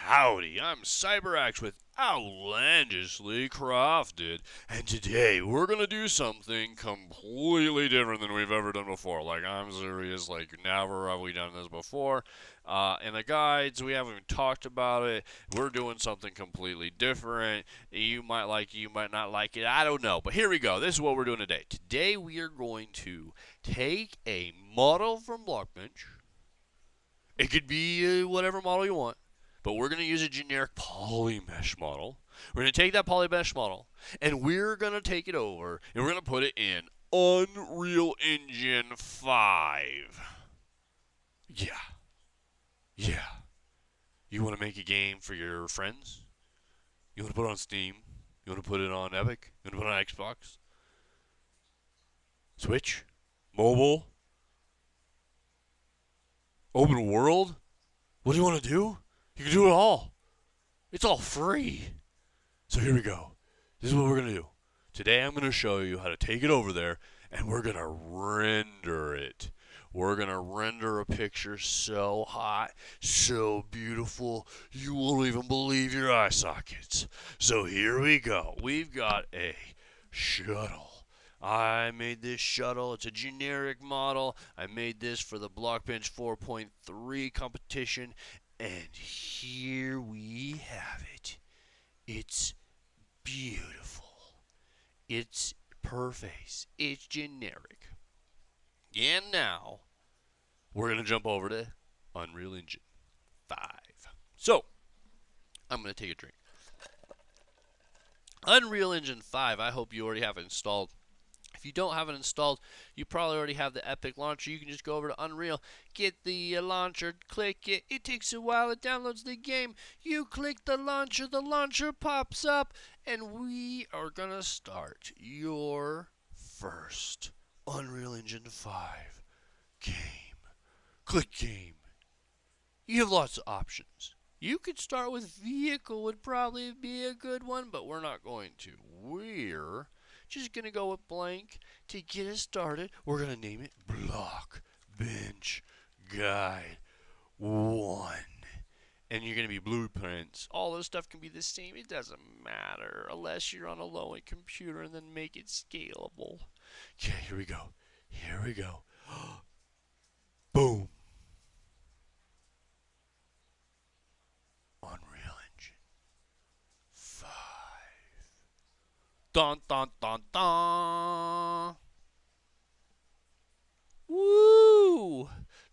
Howdy, I'm CyberAxe with Outlandishly Crafted, and today we're gonna do something completely different than we've ever done before. Like, I'm serious, like, never have we done this before. In the guides, we haven't even talked about it. We're doing something completely different. You might like it, you might not like it, I don't know. But here we go, this is what we're doing today. Today we are going to take a model from Blockbench. It could be whatever model you want, but we're going to use a generic polymesh model. We're going to take that polymesh model, and we're going to take it over, and we're going to put it in Unreal Engine 5. Yeah. Yeah. You want to make a game for your friends? You want to put it on Steam? You want to put it on Epic? You want to put it on Xbox? Switch? Mobile? Open world? What do you want to do? You can do it all. It's all free. So here we go. This is what we're going to do. Today I'm going to show you how to take it over there, and we're going to render it. We're going to render a picture so hot, so beautiful, you won't even believe your eye sockets. So here we go. We've got a shuttle. I made this shuttle. It's a generic model. I made this for the Blockbench 4.3 competition, and here we have it. It's beautiful. It's per face. It's generic. And now, we're going to jump over to Unreal Engine 5. So, I'm going to take a drink. Unreal Engine 5, I hope you already have it installed. If you don't have it installed, you probably already have the Epic launcher. You can just go over to Unreal, get the launcher, click it. It takes a while. It downloads the game. You click the launcher pops up, and we are going to start your first Unreal Engine 5 game. Click game. You have lots of options. You could start with vehicle, would probably be a good one, but we're not going to. We're just going to go with blank. To get us started, we're going to name it Blockbench Guide 1. And you're going to be blueprints. All this stuff can be the same. It doesn't matter unless you're on a low-end computer, and then make it scalable. Okay, here we go. Here we go. Boom. Unreal Engine 5. Dun dun dun dun. Woo!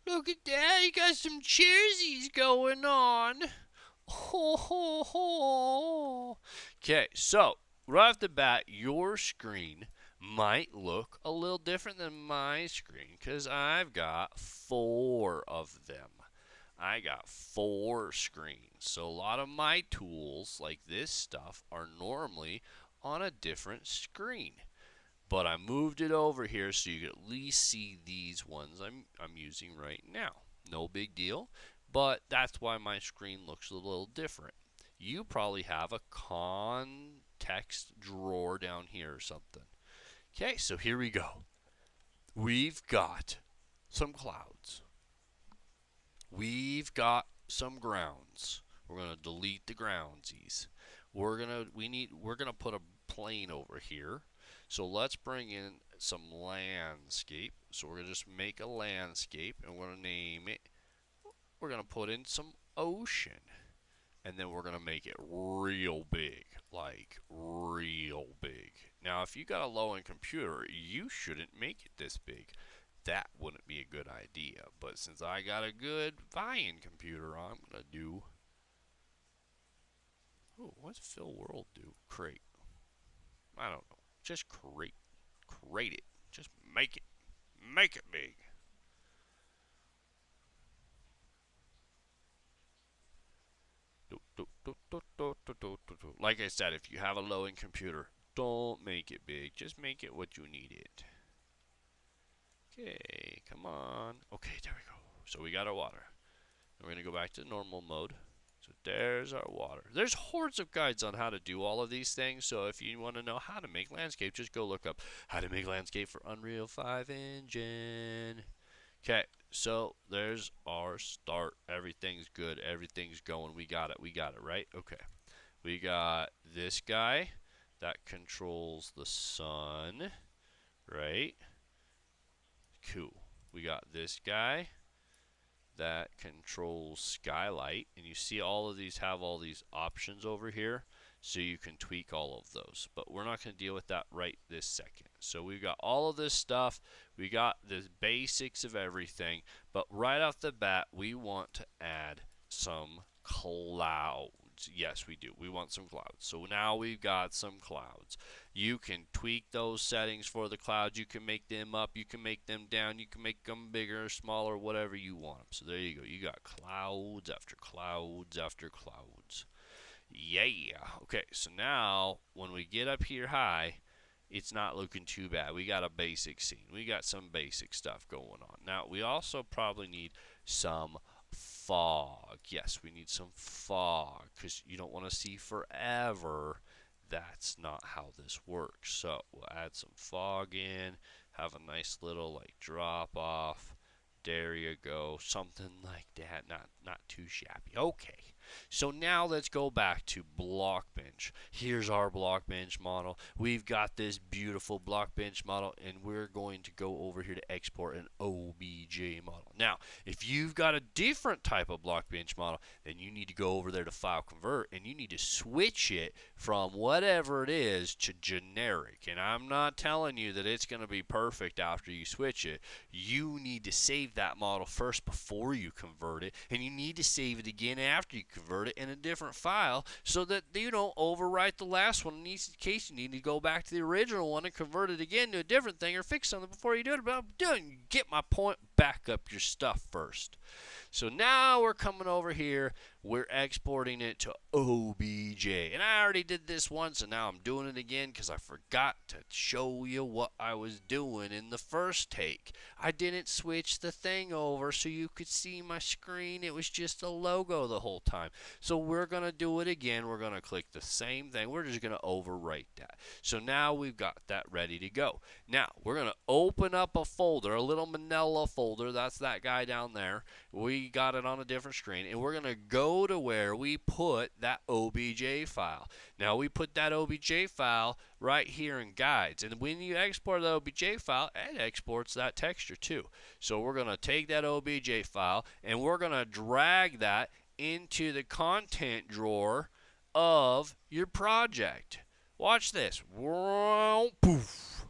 Look at that, you got some cheersies going on. Ho ho ho. Okay, so right off the bat, your screen might look a little different than my screen because I've got 4 of them. I got 4 screens. So a lot of my tools, like this stuff, are normally on a different screen. But I moved it over here so you can at least see these ones I'm using right now. No big deal, but that's why my screen looks a little different. You probably have a context drawer down here or something. Okay, so here we go. We've got some clouds. We've got some grounds. We're gonna delete the groundsies. We're gonna put a plane over here. So let's bring in some landscape. So we're gonna just make a landscape, and we're gonna name it. We're gonna put in some ocean, and then we're gonna make it real big, like real big. Now, if you got a low-end computer, you shouldn't make it this big. That wouldn't be a good idea. But since I got a good buy-in computer, I'm gonna do. Oh, what's Fill World do? Create. I don't know. Just create it. Just make it big. Like I said, if you have a low-end computer, don't make it big. Just make it what you need it. Okay, come on. Okay, there we go. So we got our water. And we're going to go back to normal mode. So there's our water. There's hordes of guides on how to do all of these things. So if you want to know how to make landscape, just go look up how to make landscape for Unreal 5 Engine. Okay, so there's our start. Everything's good. Everything's going. We got it. We got it, right? Okay. We got this guy that controls the sun, right? Cool. We got this guy that controls skylight, and you see all of these have all these options over here, so you can tweak all of those, but we're not going to deal with that right this second. So we've got all of this stuff, we got the basics of everything, but right off the bat we want to add some clouds. Yes, we do. We want some clouds. So now we've got some clouds. You can tweak those settings for the clouds. You can make them up. You can make them down. You can make them bigger or smaller, whatever you want them. So there you go. You got clouds after clouds after clouds. Yeah. Okay, so now when we get up here high, it's not looking too bad. We got a basic scene. We got some basic stuff going on. Now, we also probably need some fog. Yes, we need some fog because you don't want to see forever. That's not how this works. So we'll add some fog in, have a nice little like drop off. There you go, something like that. Not too shabby. Okay. So now let's go back to Blockbench. Here's our Blockbench model. We've got this beautiful Blockbench model, and we're going to go over here to export an OBJ model. Now, if you've got a different type of Blockbench model, then you need to go over there to File Convert, and you need to switch it from whatever it is to generic. And I'm not telling you that it's going to be perfect after you switch it. You need to save that model first before you convert it, and you need to save it again after you convert it in a different file so that you don't overwrite the last one. In case you need to go back to the original one and convert it again to a different thing or fix something before you do it. But get my point, back up your stuff first. So now we're coming over here, we're exporting it to OBJ. And I already did this once, and now I'm doing it again because I forgot to show you what I was doing in the first take. I didn't switch the thing over so you could see my screen. It was just a logo the whole time. So we're going to do it again. We're going to click the same thing. We're just going to overwrite that. So now we've got that ready to go. Now we're going to open up a folder, a little manila folder. That's that guy down there. We got it on a different screen, and we're going to go to where we put that OBJ file. Now we put that OBJ file right here in guides, and when you export the OBJ file, it exports that texture too. So we're going to take that OBJ file, and we're going to drag that into the content drawer of your project. Watch this. Poof.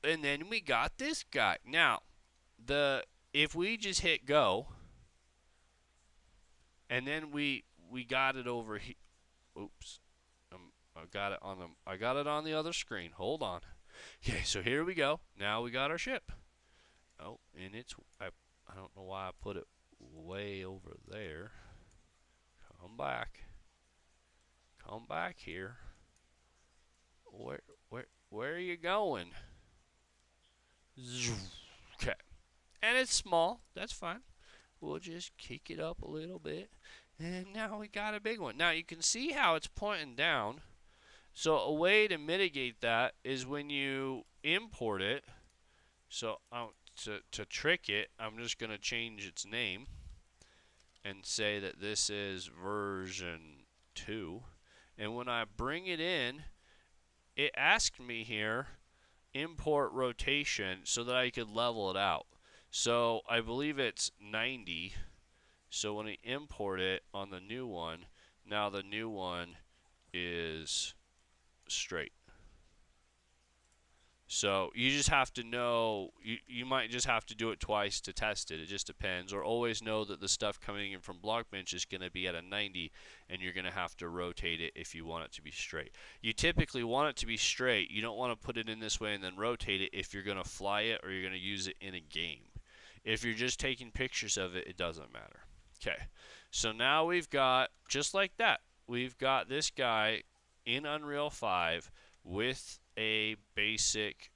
And then we got this guy. Now, if we just hit go, and then we got it over here. Oops, I got it on the other screen. Hold on. Okay, so here we go. Now we got our ship. Oh, and I don't know why I put it way over there. Come back. Come back here. Where are you going? Okay. And it's small. That's fine. We'll just kick it up a little bit. And now we got a big one. Now you can see how it's pointing down. So a way to mitigate that is when you import it. So to trick it, I'm just going to change its name and say that this is version 2. And when I bring it in, it asked me here, import rotation, so that I could level it out. So I believe it's 90. So when I import it on the new one, now the new one is straight. So you just have to know, you might just have to do it twice to test it. It just depends. Or always know that the stuff coming in from Blockbench is going to be at a 90, and you're going to have to rotate it if you want it to be straight. You typically want it to be straight. You don't want to put it in this way and then rotate it if you're going to fly it or you're going to use it in a game. If you're just taking pictures of it, it doesn't matter. Okay, so now we've got, just like that, we've got this guy in Unreal 5 with a basic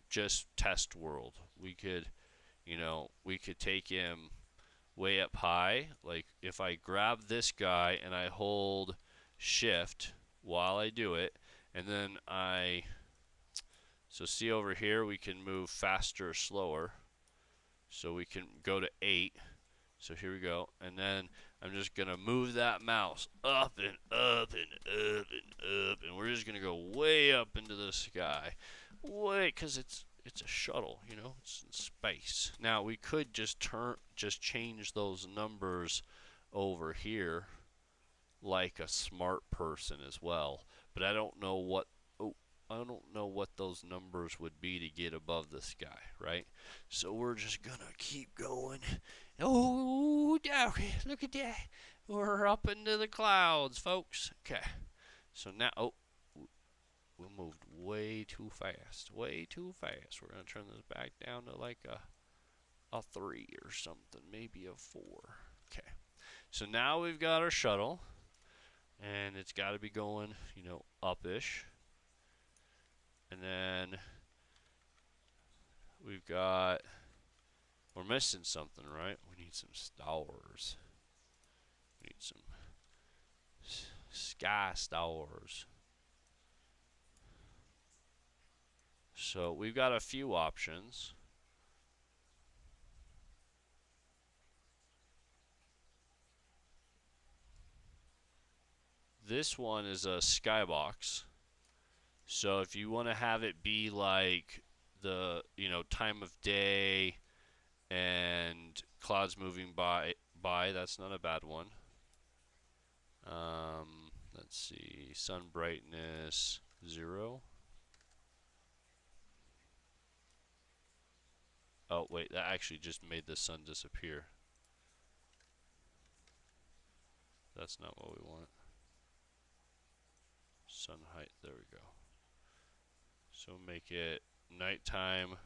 just test world. We could, we could take him way up high. Like if I grab this guy and I hold shift while I do it, and then so see over here, we can move faster or slower. So we can go to 8. So here we go. And then I'm just going to move that mouse up and up and up and up. And we're just going to go way up into the sky. Way, because it's a shuttle, you know, it's in space. Now we could just change those numbers over here like a smart person as well. But I don't know what those numbers would be to get above the sky, right? So we're just gonna keep going. Oh, look at that. We're up into the clouds, folks. Okay. So now, we moved way too fast. Way too fast. We're gonna turn this back down to like a 3 or something, maybe a 4. Okay. So now we've got our shuttle, and it's got to be going, you know, up-ish. And then we're missing something, right? We need some stars. We need some sky stars. So we've got a few options. This one is a skybox. So if you want to have it be like the, you know, time of day and clouds moving by, that's not a bad one. Let's see, sun brightness 0. Oh wait, that actually just made the sun disappear. That's not what we want. Sun height, there we go. So make it nighttime.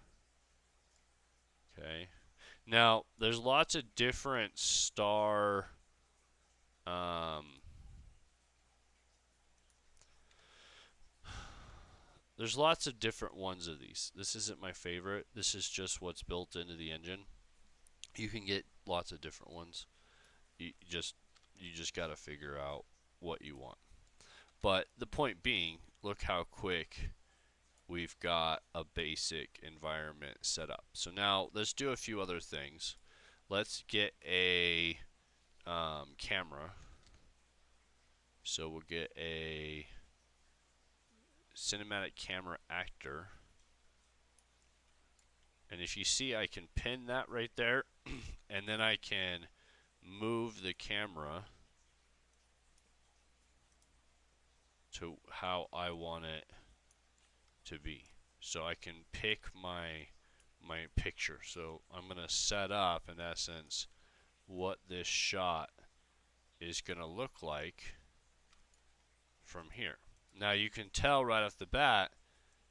Okay. Now, there's lots of different star there's lots of different ones of these. This isn't my favorite. This is just what's built into the engine. You can get lots of different ones. You just got to figure out what you want. But the point being, look how quick we've got a basic environment set up. So now let's do a few other things. Let's get a camera. So we'll get a cinematic camera actor. And if you see, I can pin that right there, and then I can move the camera to how I want it to be. So I can pick my picture. So I'm going to set up, in essence, what this shot is going to look like from here. Now you can tell right off the bat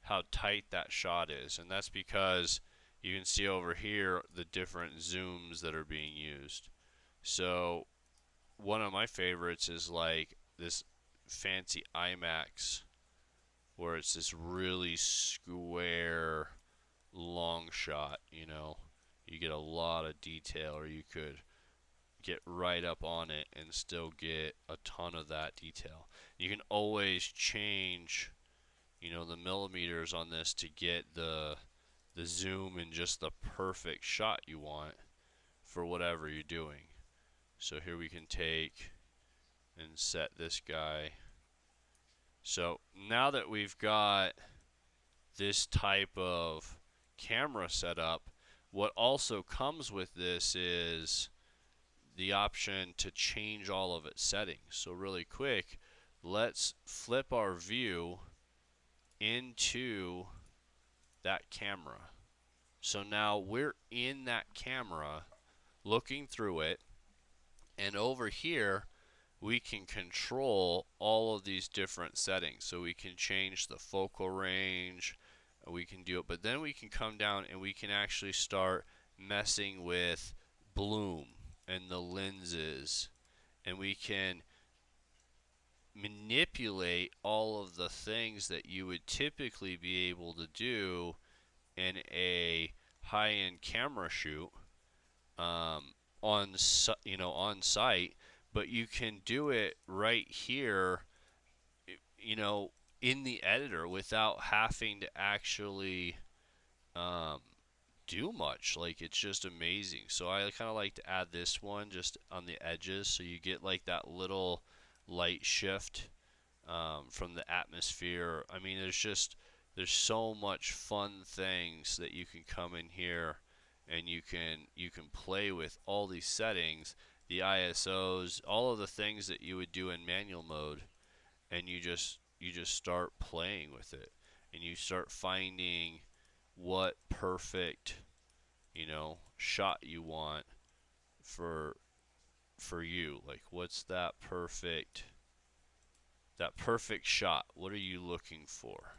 how tight that shot is, and that's because you can see over here the different zooms that are being used. So one of my favorites is like this fancy IMAX, where it's this really square long shot, you know. You get a lot of detail, or you could get right up on it and still get a ton of that detail. You can always change, you know, the millimeters on this to get the zoom and just the perfect shot you want for whatever you're doing. So here we can take and set this guy. So now that we've got this type of camera set up, what also comes with this is the option to change all of its settings. So really quick, let's flip our view into that camera. So now we're in that camera looking through it, and over here we can control all of these different settings. So we can change the focal range, we can do it, but then we can come down and we can actually start messing with bloom and the lenses, and we can manipulate all of the things that you would typically be able to do in a high-end camera shoot on site, but you can do it right here, you know, in the editor without having to actually do much. Like it's just amazing. So I kind of like to add this one just on the edges, so you get like that little light shift from the atmosphere. I mean, there's so much fun things that you can come in here and you can play with all these settings, the ISOs, all of the things that you would do in manual mode, and you just start playing with it, and you start finding what perfect shot you want for you. Like what's that perfect shot? What are you looking for?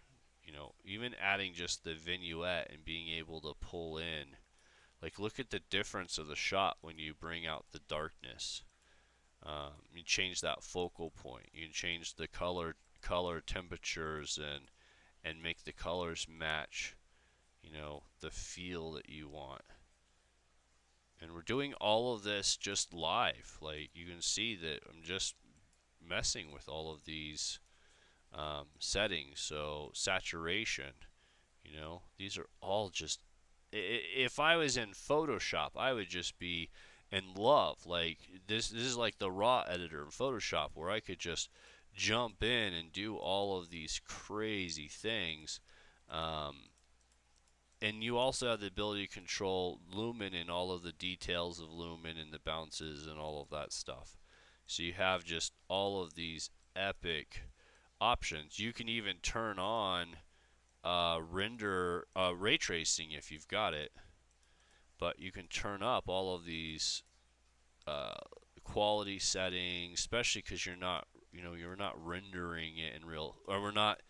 Even adding just the vignette and being able to pull in, like look at the difference of the shot when you bring out the darkness. You change that focal point. You can change the color temperatures and make the colors match, the feel that you want. And we're doing all of this just live. Like you can see that I'm just messing with all of these settings. So saturation, these are all just. If I was in Photoshop, I would just be in love. Like this is like the raw editor in Photoshop, where I could just jump in and do all of these crazy things. Um, and you also have the ability to control lumen and all of the details of lumen and the bounces and all of that stuff. So you have just all of these epic options. You can even turn on render ray tracing if you've got it, but you can turn up all of these uh, quality settings, especially because you're not rendering it in real, or we're not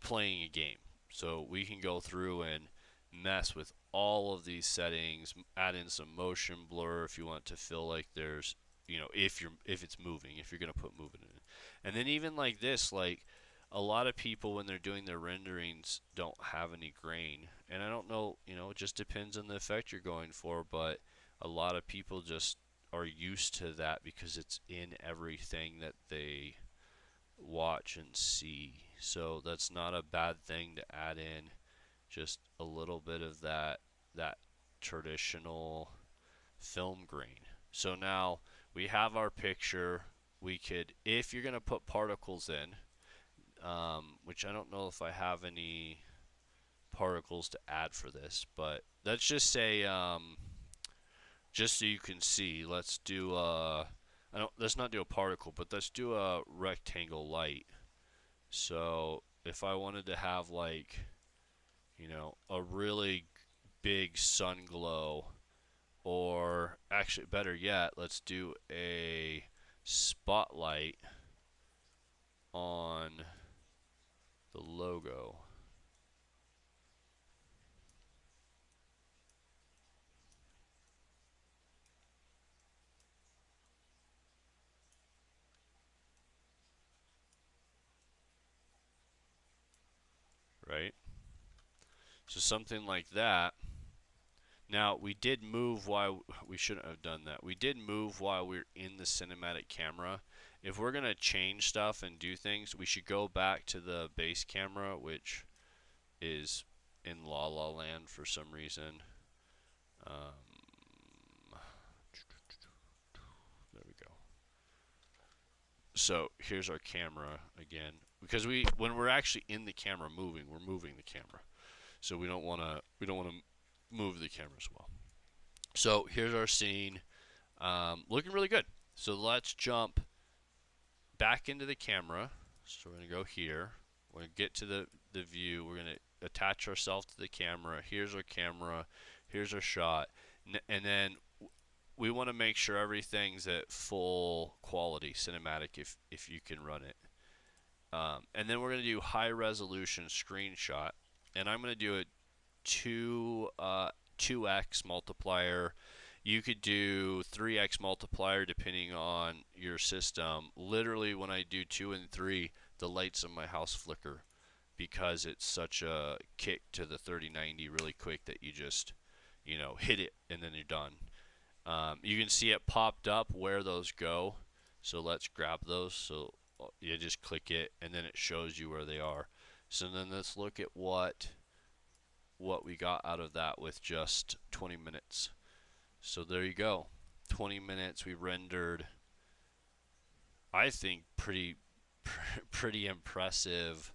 playing a game. So we can go through and mess with all of these settings, add in some motion blur if you want to feel like there's, if it's moving, if you're going to put movement in it. And then even like this, like a lot of people when they're doing their renderings don't have any grain. And I don't know, it just depends on the effect you're going for, but a lot of people just are used to that because it's in everything that they watch and see. So that's not a bad thing to add in just a little bit of that traditional film grain. So now we have our picture. We could, if you're going to put particles in, which I don't know if I have any particles to add for this, but let's just say, just so you can see, let's not do a particle, but let's do a rectangle light. So if I wanted to have like, a really big sun glow, or actually better yet, let's do a spotlight on the logo, right? So something like that. Now, we did move while we shouldn't have done that. We did move while we're in the cinematic camera. If we're going to change stuff and do things, we should go back to the base camera, which is in La La Land for some reason. There we go. So here's our camera again, because when we're actually in the camera moving, we're moving the camera. So we don't want to move the camera as well. So here's our scene, looking really good. So let's jump back into the camera. So we're gonna go here. We're gonna get to the view. We're gonna attach ourselves to the camera. Here's our camera. Here's our shot. And then we want to make sure everything's at full quality cinematic if you can run it. And then we're going to do high resolution screenshot, and I'm going to do a 2x multiplier. You could do 3x multiplier depending on your system. Literally, when I do 2 and 3, the lights in my house flicker because it's such a kick to the 3090 really quick that you just, hit it and then you're done. You can see it popped up where those go. So let's grab those. So you just click it and then it shows you where they are. So then let's look at what what we got out of that with just 20 minutes. So there you go. 20 minutes we rendered, I think, pretty impressive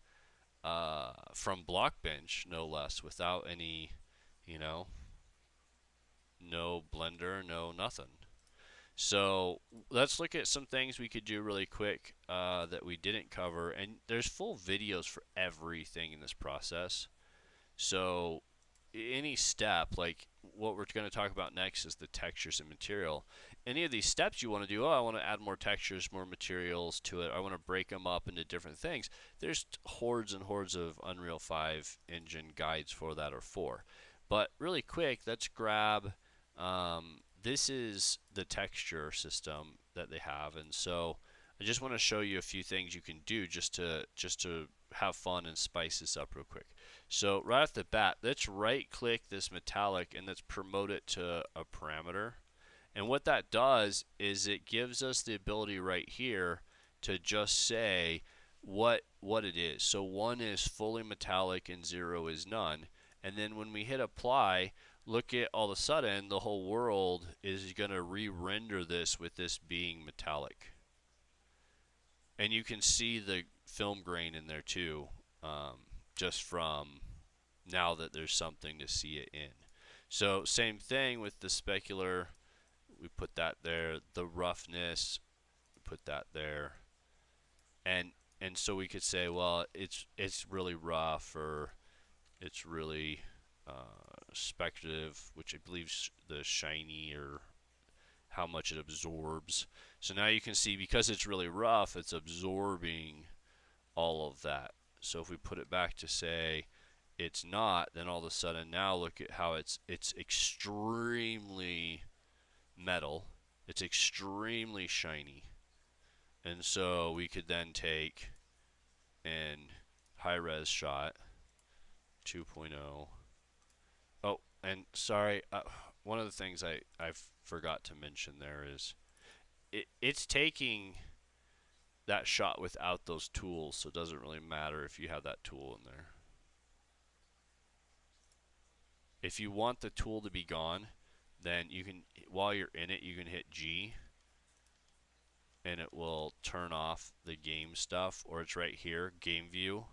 from Blockbench, no less, without any, you know, no Blender, no nothing. So let's look at some things we could do really quick that we didn't cover. And there's full videos for everything in this process. So any step, like what we're going to talk about next is the textures and material. Any of these steps you want to do, oh, I want to add more textures, more materials to it. I want to break them up into different things. There's hordes and hordes of Unreal 5 engine guides for that or for. But really quick, let's grab, this is the texture system that they have. And so I just want to show you a few things you can do just to have fun and spice this up real quick. So right off the bat, let's right click this metallic and let's promote it to a parameter. And what that does is it gives us the ability right here to just say what it is. So 1 is fully metallic and 0 is none. And then when we hit apply, look at all of a sudden the whole world is going to re-render this with this being metallic. And you can see the film grain in there too, just from now that there's something to see it in. So same thing with the specular, we put that there. The roughness, we put that there. And so we could say, well, it's really rough, or it's really speculative, which I believe the shiny, or how much it absorbs. So now you can see, because it's really rough, it's absorbing all of that. So if we put it back to say it's not, then all of a sudden now look at how it's extremely metal. It's extremely shiny. And so we could then take and high res shot 2.0. Oh, and sorry, one of the things I forgot to mention there is it's taking that shot without those tools, so it doesn't really matter if you have that tool in there. If you want the tool to be gone, then you can, while you're in it, you can hit G and it will turn off the game stuff, or it's right here, game view.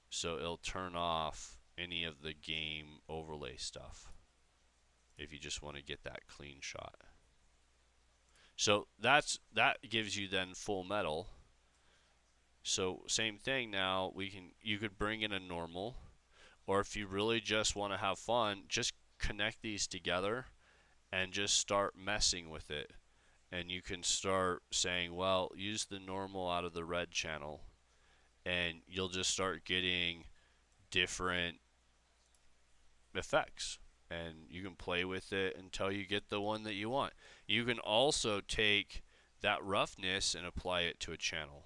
So it'll turn off any of the game overlay stuff if you just want to get that clean shot. So that gives you then full metal. So same thing now, you could bring in a normal, or if you really just want to have fun, just connect these together and just start messing with it. And you can start saying, well, use the normal out of the red channel, and you'll just start getting different effects. And you can play with it until you get the one that you want. You can also take that roughness and apply it to a channel,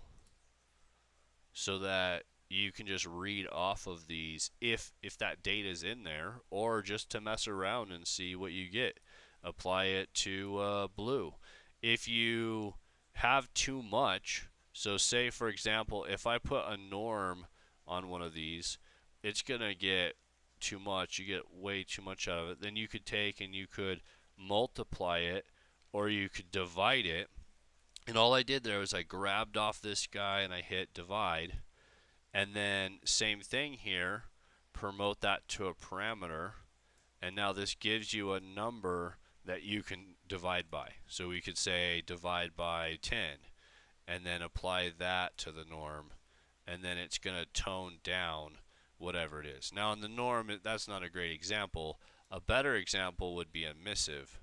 so that you can just read off of these if that data is in there, or just to mess around and see what you get. Apply it to blue. If you have too much, so say for example, if I put a norm on one of these, it's gonna get too much. You get way too much out of it. Then you could take and you could multiply it, or you could divide it. And all I did there was I grabbed off this guy and I hit divide. And then same thing here, promote that to a parameter. And now this gives you a number that you can divide by. So we could say divide by 10 and then apply that to the norm. And then it's going to tone down whatever it is. Now in the norm, that's not a great example. A better example would be emissive.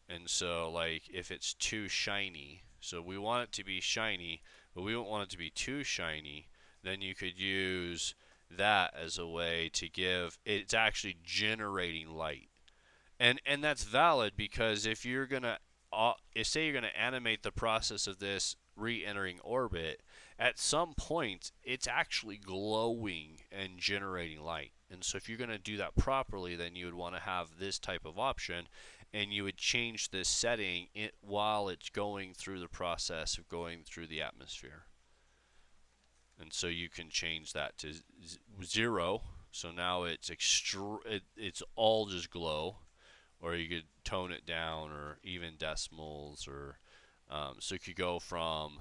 And so like if it's too shiny, so we want it to be shiny, but we don't want it to be too shiny, then you could use that as a way to give, it's actually generating light. And that's valid, because if you're going to, say you're going to animate the process of this re-entering orbit, at some point it's actually glowing and generating light. And so if you're going to do that properly, then you would want to have this type of option, and you would change this setting while it's going through the process of going through the atmosphere. And so you can change that to 0, So now it's all just glow, or you could tone it down, or even decimals, or so you could go from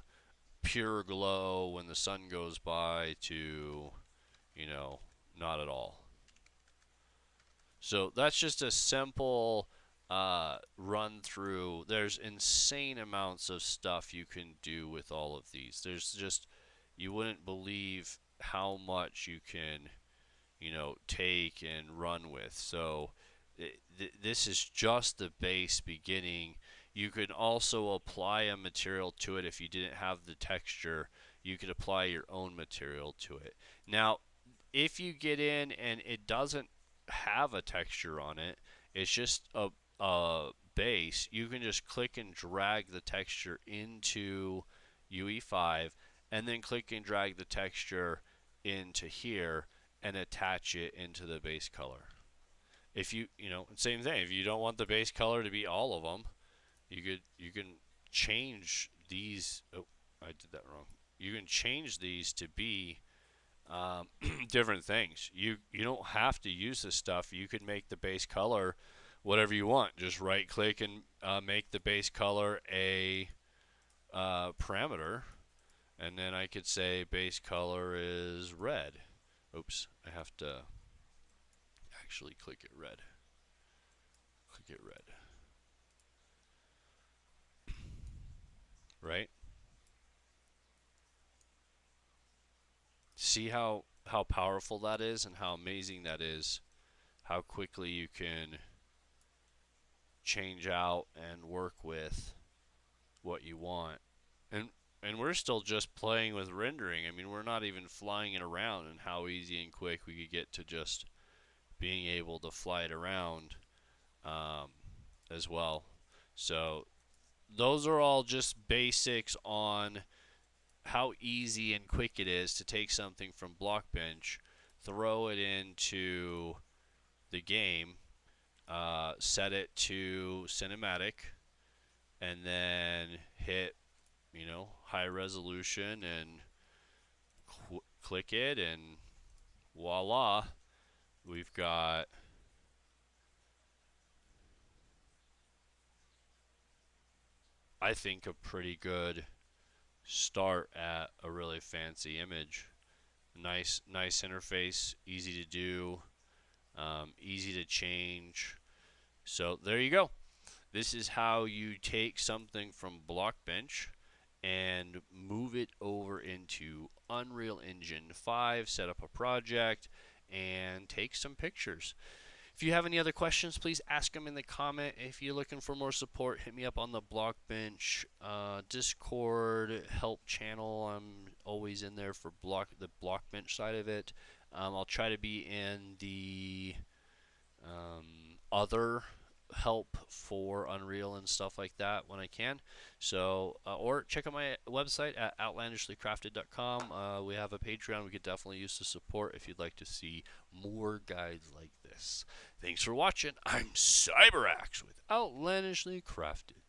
pure glow when the sun goes by to, you know, not at all. So that's just a simple run through. There's insane amounts of stuff you can do with all of these. There's just, you wouldn't believe how much you can, take and run with. So this is just the base beginning. You could also apply a material to it if you didn't have the texture. You could apply your own material to it. Now, if you get in and it doesn't have a texture on it, it's just a base, you can just click and drag the texture into UE5 and then click and drag the texture into here and attach it into the base color. If same thing, if you don't want the base color to be all of them, you can change these. Oh, I did that wrong. You can change these to be different things. You don't have to use this stuff. You could make the base color whatever you want. Just right click and make the base color a parameter, and then I could say base color is red. Oops, I have to actually click it red. Click it red. Right? See how powerful that is and how amazing that is. How quickly you can change out and work with what you want. And we're still just playing with rendering. I mean, we're not even flying it around, and how easy and quick we could get to just being able to fly it around as well. So those are all just basics on how easy and quick it is to take something from Blockbench, throw it into the game, set it to cinematic, and then hit, high resolution and click it, and voila, we've got I think a pretty good start at a really fancy image. Nice interface, easy to do, easy to change. So there you go. This is how you take something from Blockbench and move it over into Unreal Engine 5, set up a project, and take some pictures. If you have any other questions, please ask them in the comment. If you're looking for more support, hit me up on the Blockbench Discord help channel. I'm always in there for the Blockbench side of it. I'll try to be in the other help for Unreal and stuff like that when I can. So, or check out my website at outlandishlycrafted.com. We have a Patreon. We could definitely use the support if you'd like to see more guides like this. Thanks for watching. I'm CyberAxe with Outlandishly Crafted.